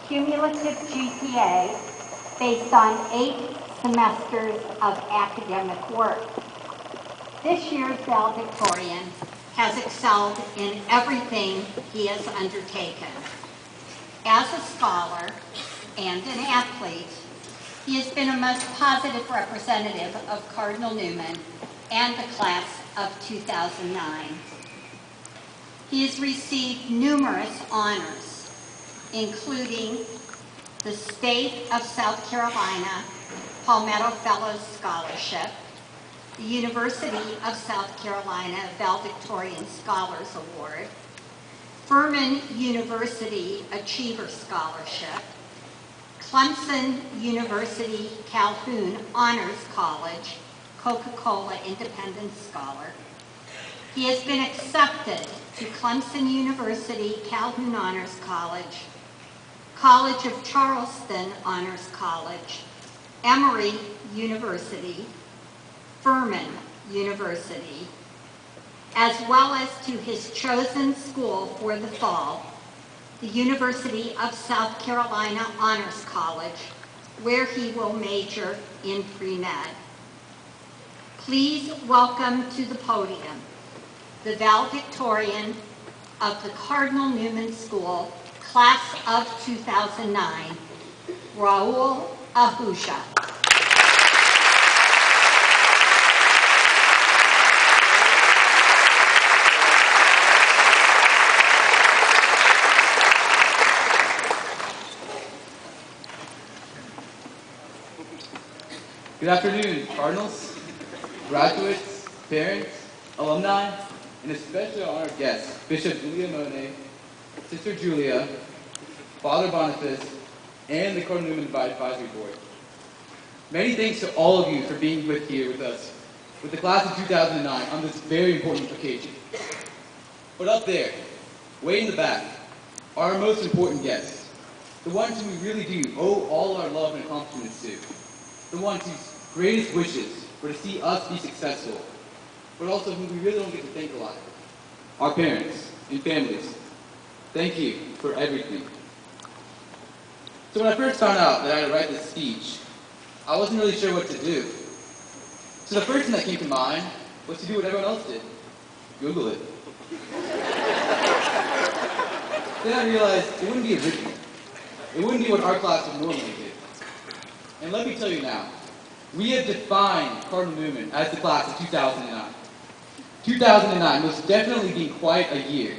cumulative GPA based on 8 semesters of academic work. This year's valedictorian has excelled in everything he has undertaken. As a scholar and an athlete, he has been a most positive representative of Cardinal Newman and the class of 2009. He has received numerous honors, including the State of South Carolina Palmetto Fellows Scholarship, the University of South Carolina Valedictorian Scholars Award, Furman University Achiever Scholarship, Clemson University Calhoun Honors College Coca-Cola Independent Scholar. He has been accepted to Clemson University Calhoun Honors College, College of Charleston Honors College, Emory University, Furman University, as well as to his chosen school for the fall, the University of South Carolina Honors College, where he will major in pre-med. Please welcome to the podium the valedictorian of the Cardinal Newman School, class of 2009, Raul Ahuja. Good afternoon, Cardinals, graduates, parents, alumni, and especially our honored guests, Bishop Julia Monet, Sister Julia, Father Boniface, and the Cardinal Newman Advisory Board. Many thanks to all of you for being here with us, with the class of 2009 on this very important occasion. But up there, way in the back, are our most important guests, the ones who we really do owe all our love and accomplishments to, the ones whose greatest wishes were to see us be successful, but also whom we really don't get to thank a lot. Our parents and families, thank you for everything. So when I first found out that I had to write this speech, I wasn't really sure what to do. So the first thing that came to mind was to do what everyone else did, Google it. Then I realized it wouldn't be original. It wouldn't be what our class would normally do. And let me tell you now, we have defined Cardinal Newman as the class of 2009. 2009 most definitely being quite a year.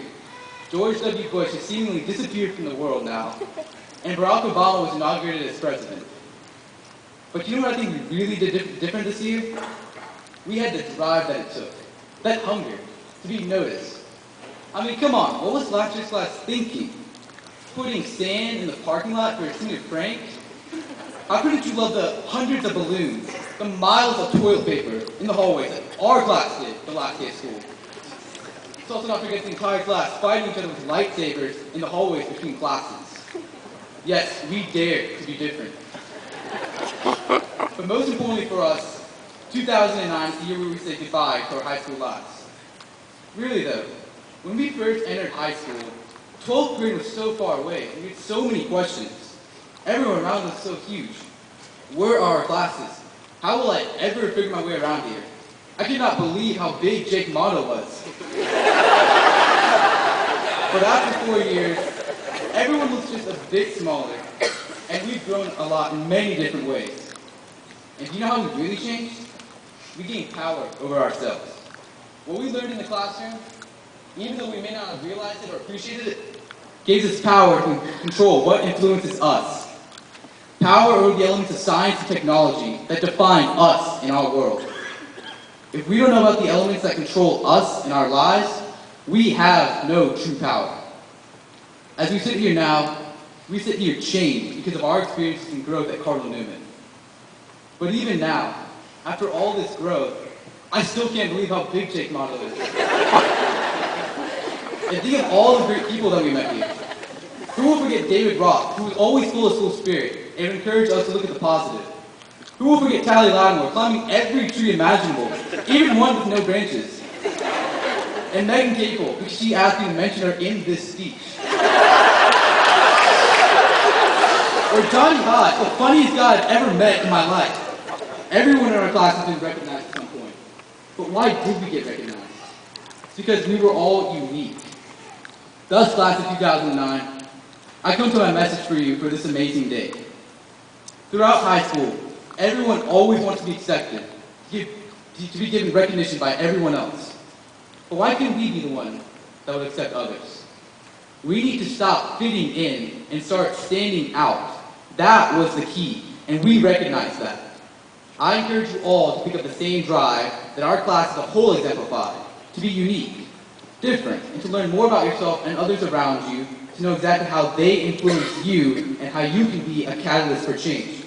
George W. Bush has seemingly disappeared from the world now, and Barack Obama was inaugurated as president. But you know what I think we really did different this year? We had the drive that it took, that hunger to be noticed. I mean, come on, what was last year's class thinking? Putting sand in the parking lot for a senior prank? How couldn't you love the hundreds of balloons, the miles of toilet paper in the hallways that our class did the last day of school? Let's also not forget the entire class fighting each other with lightsabers in the hallways between classes. Yes, we dared to be different. But most importantly for us, 2009 is the year where we say goodbye to our high school lives. Really though, when we first entered high school, 12th grade was so far away, and we had so many questions. Everyone around us was so huge. Where are our classes? How will I ever figure my way around here? I could not believe how big Jake Motto was. But after 4 years, everyone looks just a bit smaller, and we've grown a lot in many different ways. And do you know how we really changed? We gained power over ourselves. What we learned in the classroom, even though we may not have realized it or appreciated it, gives us power to control what influences us. Power over the elements of science and technology that define us in our world. If we don't know about the elements that control us in our lives, we have no true power. As we sit here now, we sit here changed because of our experiences and growth at Cardinal Newman. But even now, after all this growth, I still can't believe how big Jake Motto is. And think of all the great people that we met here. Who will forget David Roth, who was always full of school spirit and encouraged us to look at the positive? Who will forget Tally Lattimore, climbing every tree imaginable, even one with no branches? And Megan Capel, because she asked me to mention her in this speech. Or Johnny Hot, the funniest guy I've ever met in my life. Everyone in our class has been recognized at some point. But why did we get recognized? It's because we were all unique. Thus, class of 2009, I come to my message for you for this amazing day. Throughout high school, everyone always wants to be accepted, to be given recognition by everyone else. But why can't we be the one that would accept others? We need to stop fitting in and start standing out. That was the key, and we recognize that. I encourage you all to pick up the same drive that our class as a whole exemplified, to be unique, different, and to learn more about yourself and others around you, to know exactly how they influence you and how you can be a catalyst for change.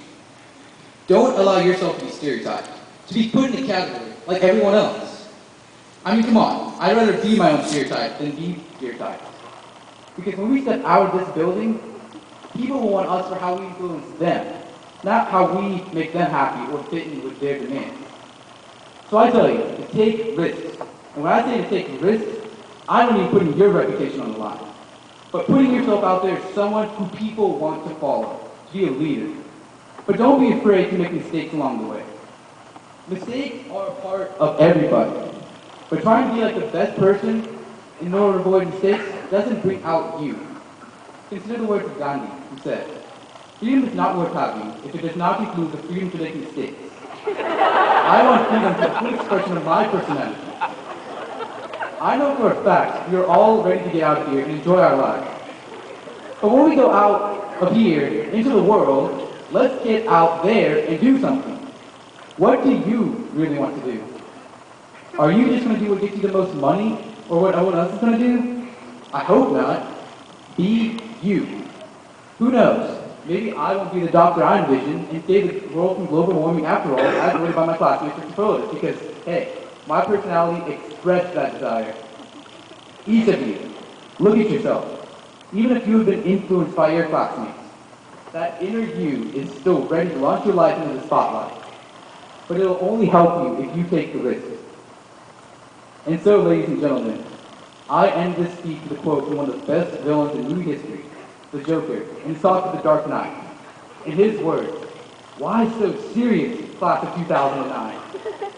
Don't allow yourself to be stereotyped, to be put in a category like everyone else. I mean, come on, I'd rather be my own stereotype than be stereotyped. Because when we step out of this building, people will want us for how we influence them, not how we make them happy or fit in with their demands. So I tell you, to take risks. And when I say to take risks, I don't mean putting your reputation on the line, but putting yourself out there as someone who people want to follow, to be a leader. But don't be afraid to make mistakes along the way. Mistakes are a part of everybody. But trying to be like the best person in order to avoid mistakes doesn't bring out you. Consider the words of Gandhi, who said, "Freedom is not worth having if it does not include the freedom to make mistakes." I want freedom to the full expression of my personality. I know for a fact we are all ready to get out of here and enjoy our lives. But when we go out of here into the world, let's get out there and do something. What do you really want to do? Are you just going to do what gets you the most money, or what everyone else is going to do? I hope not. Be you. Who knows? Maybe I won't be the doctor I envision and save the world from global warming after all, as written by my classmates for superlatives, because, hey, my personality expressed that desire. Each of you, look at yourself. Even if you have been influenced by your classmates, that inner you is still ready to launch your life into the spotlight. But it'll only help you if you take the risk. And so, ladies and gentlemen, I end this speech with a quote from one of the best villains in movie history, the Joker, in his talk with the Dark Knight. In his words, "Why so serious, class of 2009?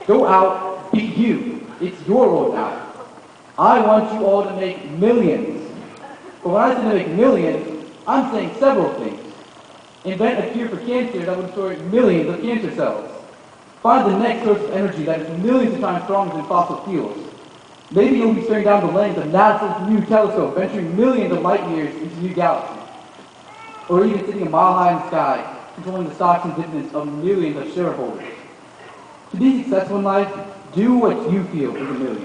Go out, be you. It's your world now. I want you all to make millions." But when I say to make millions, I'm saying several things. Invent a cure for cancer that would destroy millions of cancer cells. Find the next source of energy that is millions of times stronger than fossil fuels. Maybe you'll be staring down the lens of NASA's new telescope, venturing millions of light years into new galaxies. Or even sitting a mile high in the sky, controlling the stocks and dividends of millions of shareholders. To be successful in life, do what you feel is a million.